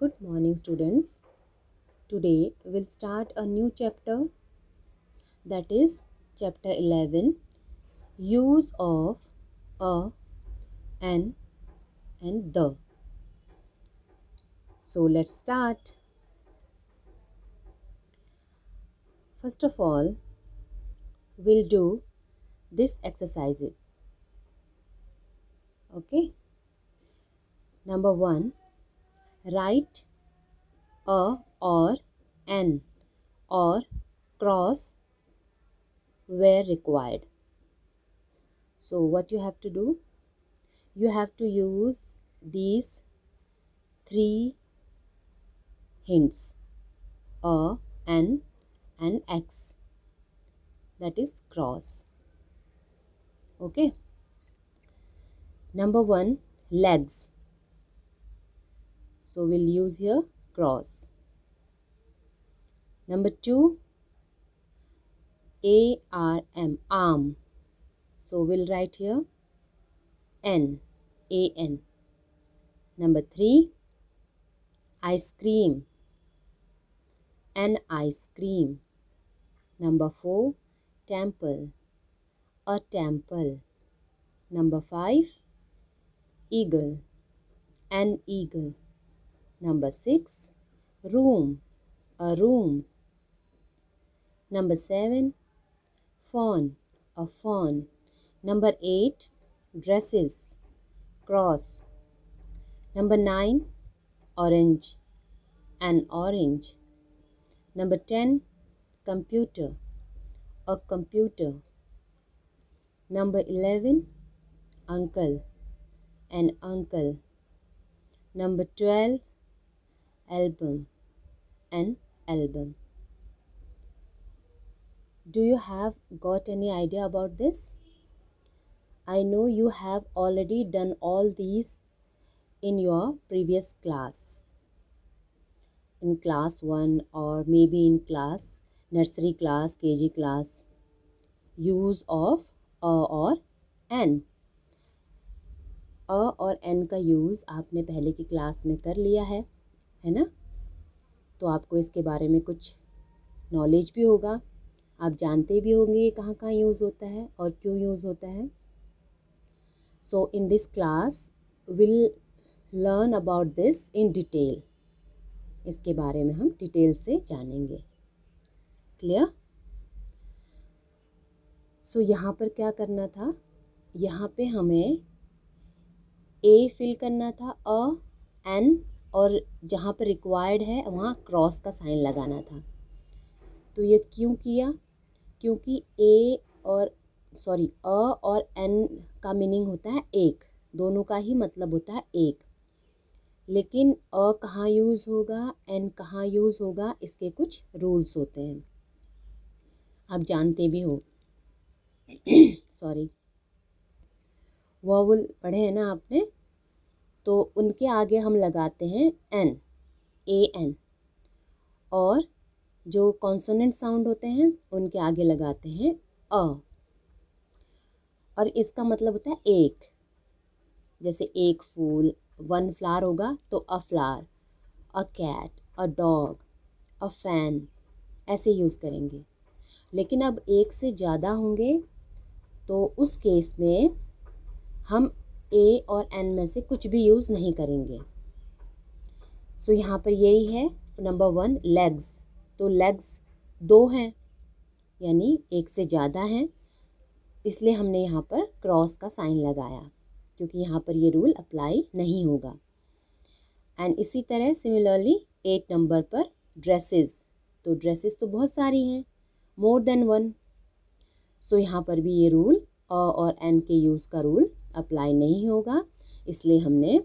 Good morning, students. Today we'll start a new chapter, that is chapter 11, use of a, an and the. So let's start. First of all, we'll do these exercises. Okay. Number 1, write a or an or cross where required. So what you have to do? You have to use these 3 hints: a, an and x, that is cross. Okay. Number 1, legs. So we'll use here cross. Number 2, arm, arm. So we'll write here an. Number 3, ice cream, an ice cream. Number 4, temple, a temple. Number 5, eagle, an eagle. Number 6, room, a room. Number 7, fawn, a fawn. Number 8, dresses, cross. Number 9, orange, an orange. Number 10, computer, a computer. Number 11, uncle, an uncle. Number 12, album, an album. Do you have got any idea about this? I know you have already done all these in your previous class, in class 1 or maybe in class nursery class, KG class. use of a और an. अ और N का use आपने पहले की class में कर लिया है ना? तो आपको इसके बारे में कुछ नॉलेज भी होगा, आप जानते भी होंगे ये कहाँ कहाँ यूज़ होता है और क्यों यूज़ होता है. So in this class will learn about this in detail. इसके बारे में हम डिटेल से जानेंगे. क्लियर? सो यहाँ पर क्या करना था? यहाँ पे हमें ए फिल करना था, अ, एन, और जहाँ पर रिक्वायर्ड है वहाँ क्रॉस का साइन लगाना था. तो ये क्यों किया? क्योंकि अ और एन का मीनिंग होता है एक, दोनों का ही मतलब होता है एक. लेकिन अ कहाँ यूज़ होगा, एन कहाँ यूज़ होगा, इसके कुछ रूल्स होते हैं, आप जानते भी हो. सॉरी, वॉवल पढ़े हैं ना आपने, तो उनके आगे हम लगाते हैं एन, एन, और जो कॉन्सोनेंट साउंड होते हैं उनके आगे लगाते हैं अ. और इसका मतलब होता है एक. जैसे एक फूल, 1 फ्लावर होगा तो a flower, a cat, a dog, a fan, ऐसे यूज़ करेंगे. लेकिन अब एक से ज़्यादा होंगे तो उस केस में हम ए और एन में से कुछ भी यूज़ नहीं करेंगे. सो यहाँ पर यही है. Number 1, legs. तो लेग्स 2 हैं, यानी एक से ज़्यादा हैं, इसलिए हमने यहाँ पर क्रॉस का साइन लगाया, क्योंकि यहाँ पर ये रूल अप्लाई नहीं होगा. एंड इसी तरह सिमिलरली 8 नंबर पर ड्रेसेस. तो ड्रेसेस तो बहुत सारी हैं, मोर देन 1. सो यहाँ पर भी ये रूल अ और एन के यूज़ का रूल अप्लाई नहीं होगा, इसलिए हमने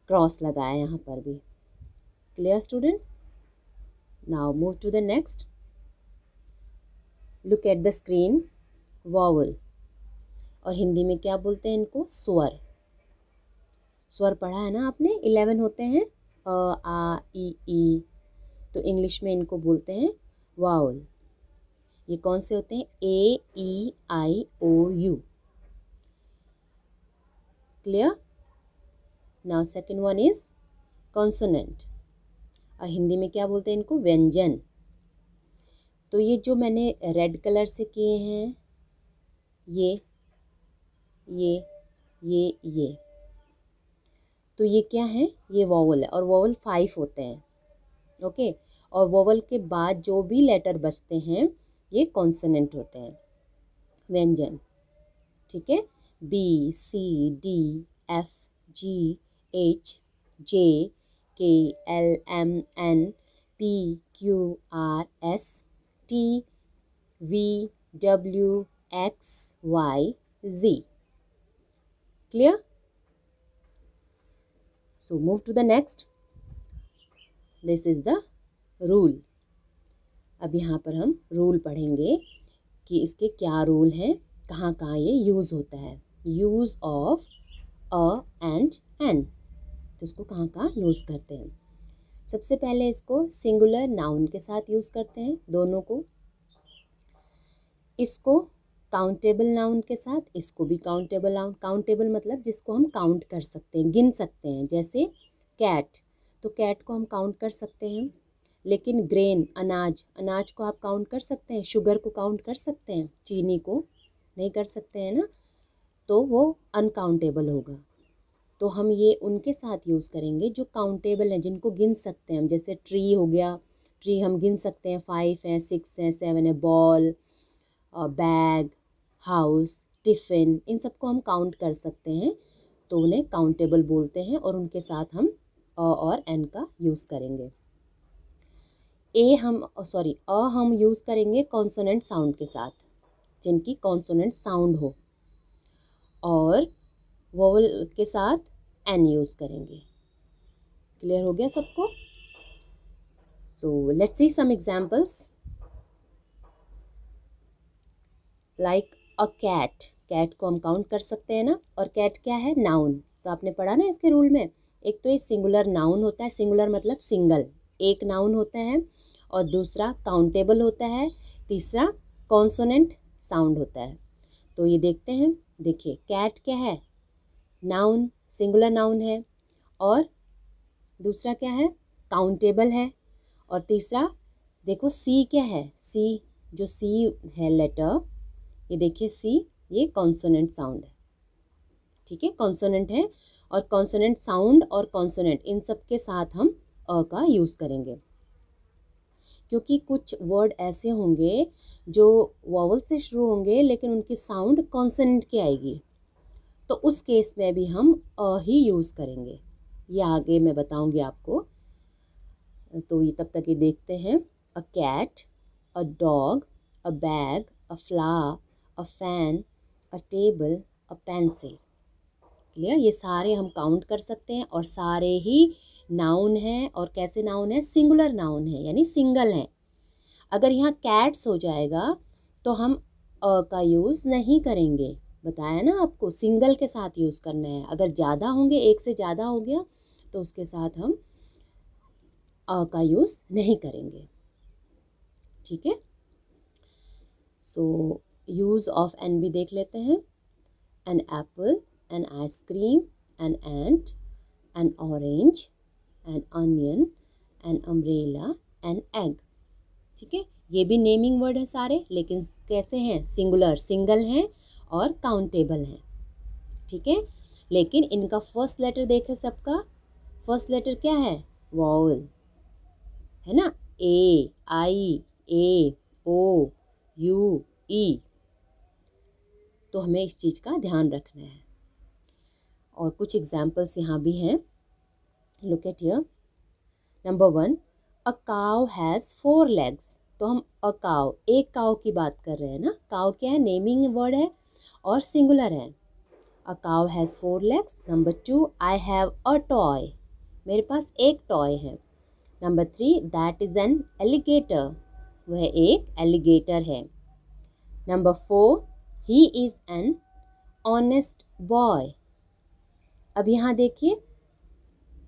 क्रॉस लगाया यहाँ पर भी. Clear students? Now move to the next. Look at the screen. Vowel, और हिंदी में क्या बोलते हैं इनको? स्वर. स्वर पढ़ा है ना आपने, 11 होते हैं, अ, आ, ई. तो इंग्लिश में इनको बोलते हैं वाउल. ये कौन से होते हैं? A, E, I, O, U. Clear? Now second one is consonant, और हिंदी में क्या बोलते हैं इनको, व्यंजन। तो ये जो मैंने रेड कलर से किए हैं, ये ये तो ये क्या है, ये वॉवल है, और वॉवल 5 होते हैं, ओके। और वॉवल के बाद जो भी लेटर बचते हैं ये कॉन्सोनेंट होते हैं, व्यंजन, ठीक है। B C D F G H J K L M N P Q R S T V W X Y Z. Clear? So move to the next. This is the rule. अब यहाँ पर हम rule पढ़ेंगे कि इसके क्या rule हैं, कहाँ कहाँ ये यूज़ होता है। Use of a and an, तो इसको कहाँ कहाँ यूज़ करते हैं। सबसे पहले इसको सिंगुलर नाउन के साथ यूज़ करते हैं, दोनों को। इसको काउंटेबल नाउन के साथ, इसको भी काउंटेबल नाउन। काउंटेबल मतलब जिसको हम काउंट कर सकते हैं, गिन सकते हैं, जैसे कैट, तो कैट को हम काउंट कर सकते हैं। लेकिन ग्रेन, अनाज, अनाज को आप काउंट कर सकते हैं, शुगर को काउंट कर सकते हैं, चीनी को नहीं कर सकते हैं ना, तो वो अनकाउंटेबल होगा। तो हम ये उनके साथ यूज़ करेंगे जो काउंटेबल हैं, जिनको गिन सकते हैं हम। जैसे ट्री हो गया, ट्री हम गिन सकते हैं, 5 हैं, 6 हैं, 7 है। बॉल, बैग, हाउस, टिफ़िन, इन सबको हम काउंट कर सकते हैं, तो उन्हें काउंटेबल बोलते हैं, और उनके साथ हम और एन का यूज़ करेंगे। अ हम यूज़ करेंगे कॉन्सोनेंट साउंड के साथ, जिनकी कॉन्सोनेंट साउंड हो, और वोवल के साथ एन यूज़ करेंगे। क्लियर हो गया सबको? So let's see some examples. Like a cat, cat को हम काउंट कर सकते हैं ना, और कैट क्या है, नाउन। तो आपने पढ़ा ना इसके रूल में, एक तो ये सिंगुलर नाउन होता है, सिंगुलर मतलब सिंगल, एक नाउन होता है, और दूसरा काउंटेबल होता है, तीसरा कॉन्सोनेंट साउंड होता है। तो ये देखते हैं, देखिए कैट क्या है, नाउन, सिंगुलर नाउन है, और दूसरा क्या है, काउंटेबल है, और तीसरा देखो सी क्या है, सी, जो सी है लेटर, ये देखिए सी, ये कॉन्सोनेंट साउंड है, ठीक है, कॉन्सोनेंट है। और कॉन्सोनेंट साउंड और कॉन्सोनेंट, इन सब के साथ हम अ का यूज़ करेंगे, क्योंकि कुछ वर्ड ऐसे होंगे जो वॉवल से शुरू होंगे लेकिन उनकी साउंड कॉन्सोनेंट की आएगी, तो उस केस में भी हम अ ही यूज़ करेंगे। ये आगे मैं बताऊंगी आपको। तो ये तब तक ये देखते हैं। A cat, a dog, a bag, a flower, a fan, a table, a pencil. Clear? ये सारे हम काउंट कर सकते हैं, और सारे ही नाउन हैं, और कैसे नाउन है, सिंगुलर नाउन है, यानी सिंगल हैं। अगर यहाँ कैट्स हो जाएगा तो हम अ का यूज़ नहीं करेंगे, बताया ना आपको, सिंगल के साथ यूज़ करना है। अगर ज़्यादा होंगे, एक से ज़्यादा हो गया, तो उसके साथ हम अ का यूज़ नहीं करेंगे, ठीक है। सो यूज़ ऑफ एन भी देख लेते हैं। An apple, an ice cream, an ant, an orange, an onion, an umbrella, an egg, ठीक है। ये भी नेमिंग वर्ड है सारे, लेकिन कैसे हैं, सिंगुलर, सिंगल हैं और काउंटेबल हैं, ठीक है। लेकिन इनका फर्स्ट लेटर देखें, सबका फर्स्ट लेटर क्या है, वॉवल है ना, ए, आई, ए, ओ, यू, ई। तो हमें इस चीज़ का ध्यान रखना है। और कुछ एग्जाम्पल्स यहाँ भी हैं, लुक एट हियर। नंबर 1, अ काव हैज़ 4 legs। तो हम अ काव, एक काव की बात कर रहे हैं ना। काव क्या है, नेमिंग वर्ड है और सिंगुलर है। अ काव has 4 legs। Number 2, I have a toy. मेरे पास एक टॉय है। Number 3, that is an alligator. वह एक एलिगेटर है। Number 4, he is an honest boy. अब यहाँ देखिए,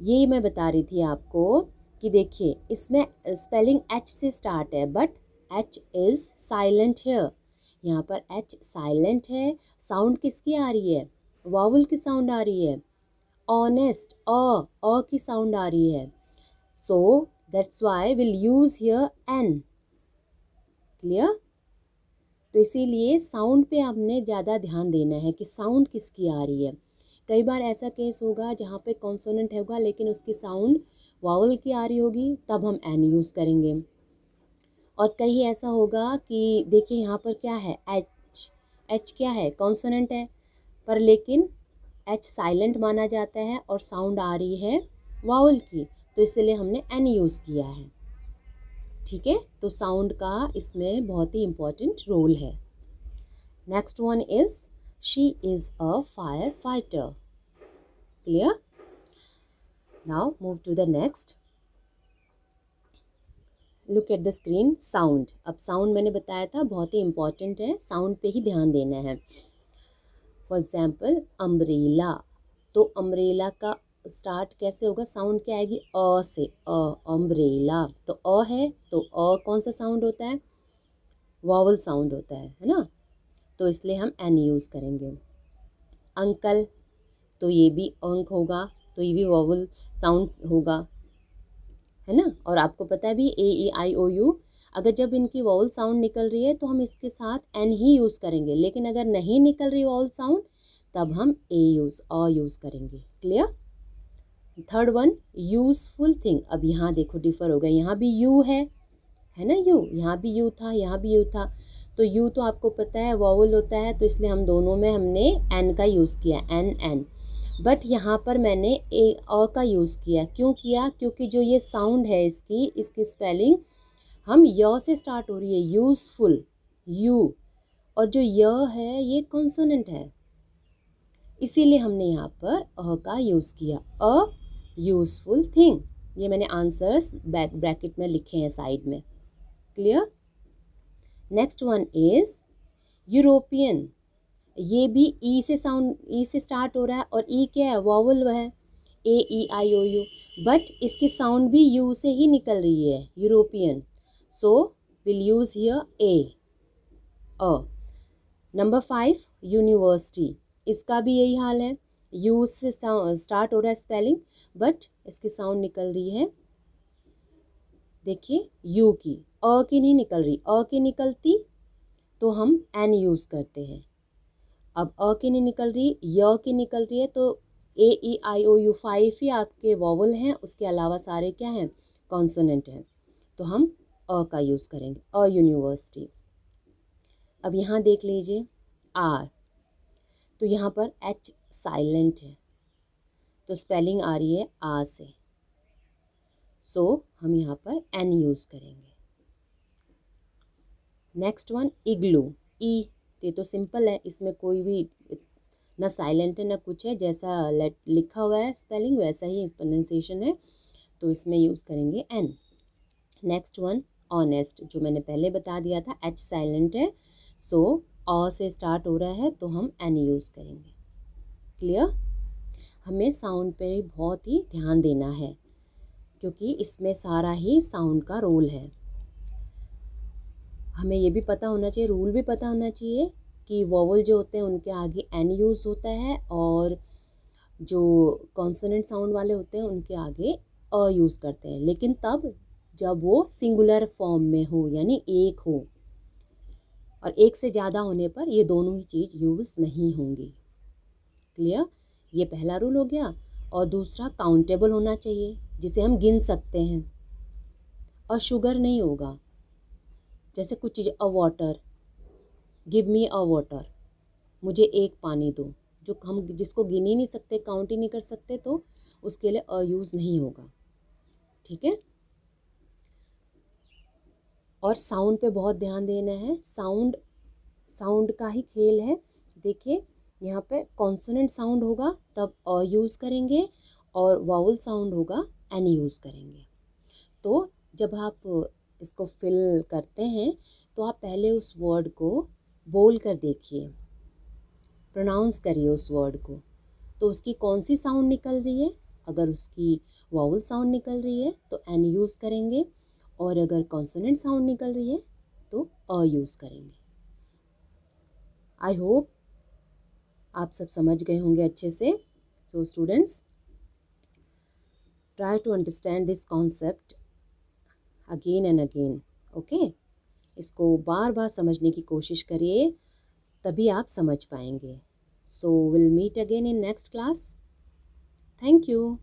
ये मैं बता रही थी आपको कि देखिए इसमें स्पेलिंग एच से स्टार्ट है, but H is silent here. यहाँ पर एच साइलेंट है। साउंड किसकी आ रही है, वावल की साउंड आ रही है, ऑनेस्ट, अ की साउंड आ रही है, so that's why will use here an. Clear? तो इसीलिए साउंड पे हमने ज़्यादा ध्यान देना है कि साउंड किसकी आ रही है। कई बार ऐसा केस होगा जहाँ पे कॉन्सोनेंट होगा लेकिन उसकी साउंड वावल की आ रही होगी, तब हम एन यूज़ करेंगे। और कहीं ऐसा होगा कि देखिए यहाँ पर क्या है, एच, एच क्या है, कॉन्सोनेंट है, पर लेकिन एच साइलेंट माना जाता है और साउंड आ रही है वावल की, तो इसलिए हमने एन यूज़ किया है। ठीक है, तो साउंड का इसमें बहुत ही इम्पोर्टेंट रोल है। Next one is she is a fire fighter. Clear? Now move to the next. Look at the screen. Sound, अब साउंड मैंने बताया था बहुत ही इम्पॉर्टेंट है, साउंड पे ही ध्यान देना है। फॉर एग्जाम्पल अम्ब्रेला, तो अम्ब्रेला का स्टार्ट कैसे होगा, साउंड क्या आएगी, अ से, अम्ब्रेला, तो अ है तो कौन सा साउंड होता है, वॉवल साउंड होता है ना, तो इसलिए हम एन यूज़ करेंगे। अंकल, तो ये भी अंक होगा, तो ये भी वॉवल साउंड होगा, है ना। और आपको पता है भी ए ई आई ओ यू, अगर जब इनकी वॉवल साउंड निकल रही है तो हम इसके साथ एन ही यूज़ करेंगे, लेकिन अगर नहीं निकल रही वॉवल साउंड तब हम ए यूज़ करेंगे। Clear? Third one, useful thing. अब यहाँ देखो डिफर हो गया, यहाँ भी यू है ना, यू, यहाँ भी यू था, यहाँ भी यू था, तो यू तो आपको पता है वॉवल होता है, तो इसलिए हम दोनों में हमने एन का यूज़ किया, एन। बट यहाँ पर मैंने अ का यूज़ किया, क्यों किया, क्योंकि जो ये साउंड है इसकी स्पेलिंग हम य से स्टार्ट हो रही है, यूज़फुल, यू, और जो य है ये कॉन्सोनेंट है, इसीलिए हमने यहाँ पर अ का यूज़ किया, अ यूज़फुल थिंग। ये मैंने आंसर्स ब्रैकेट में लिखे हैं साइड में। Clear? Next one is European. ये भी ई से साउंड, ई से स्टार्ट हो रहा है, और ई क्या है, वॉवल है, ए E I O you, but इसकी साउंड भी यू से ही निकल रही है, European, so will use here A, a. Number 5, university, इसका भी यही हाल है, यू से स्टार्ट हो रहा है स्पेलिंग, बट इसकी साउंड निकल रही है, देखिए यू की, अ की नहीं निकल रही, अ की निकलती तो हम एन यूज़ करते हैं। अब अ की नहीं निकल रही, य की निकल रही है, तो ए ई आई ओ यू 5 ही आपके वॉवल हैं, उसके अलावा सारे क्या हैं, कॉन्सोनेंट हैं, तो हम अ का यूज़ करेंगे, अ यूनिवर्सिटी। अब यहाँ देख लीजिए आर, तो यहाँ पर एच साइलेंट है, तो स्पेलिंग आ रही है आ से, सो हम यहाँ पर एन यूज़ करेंगे। नेक्स्ट वन इग्लू, ई, ये तो सिंपल है, इसमें कोई भी ना साइलेंट है ना कुछ है, जैसा लिखा हुआ है स्पेलिंग वैसा ही प्रोनाउंसिएशन है, तो इसमें यूज़ करेंगे एन। नेक्स्ट वन ऑनेस्ट, जो मैंने पहले बता दिया था, एच साइलेंट है, सो अ से स्टार्ट हो रहा है तो हम एन यूज़ करेंगे। क्लियर? हमें साउंड पर ही बहुत ही ध्यान देना है, क्योंकि इसमें सारा ही साउंड का रोल है। हमें ये भी पता होना चाहिए, रूल भी पता होना चाहिए कि वॉवल जो होते हैं उनके आगे एन यूज़ होता है, और जो कॉन्सोनेंट साउंड वाले होते हैं उनके आगे अ यूज़ करते हैं, लेकिन तब जब वो सिंगुलर फॉर्म में हो, यानी एक हो, और एक से ज़्यादा होने पर ये दोनों ही चीज़ यूज़ नहीं होंगी। क्लियर? ये पहला रूल हो गया। और दूसरा काउंटेबल होना चाहिए, जिसे हम गिन सकते हैं, और शुगर नहीं होगा, जैसे कुछ चीज़, a water, give me a water, मुझे एक पानी दो, जो हम जिसको गिन ही नहीं सकते, काउंट ही नहीं कर सकते, तो उसके लिए अ यूज़ नहीं होगा। ठीक है? और साउंड पे बहुत ध्यान देना है, साउंड का ही खेल है। देखिए यहाँ पे कॉन्सोनेंट साउंड होगा तब अ यूज़ करेंगे, और वावल साउंड होगा एन यूज़ करेंगे। तो जब आप इसको फिल करते हैं तो आप पहले उस वर्ड को बोल कर देखिए, प्रोनाउंस करिए उस वर्ड को, तो उसकी कौन सी साउंड निकल रही है। अगर उसकी वावल साउंड निकल रही है तो एन यूज़ करेंगे, और अगर कॉन्सोनेंट साउंड निकल रही है तो अ यूज़ करेंगे। आई होप आप सब समझ गए होंगे अच्छे से। So students, try to understand this concept again and again. Okay, इसको बार बार समझने की कोशिश करिए, तभी आप समझ पाएंगे। So will meet again in next class. Thank you.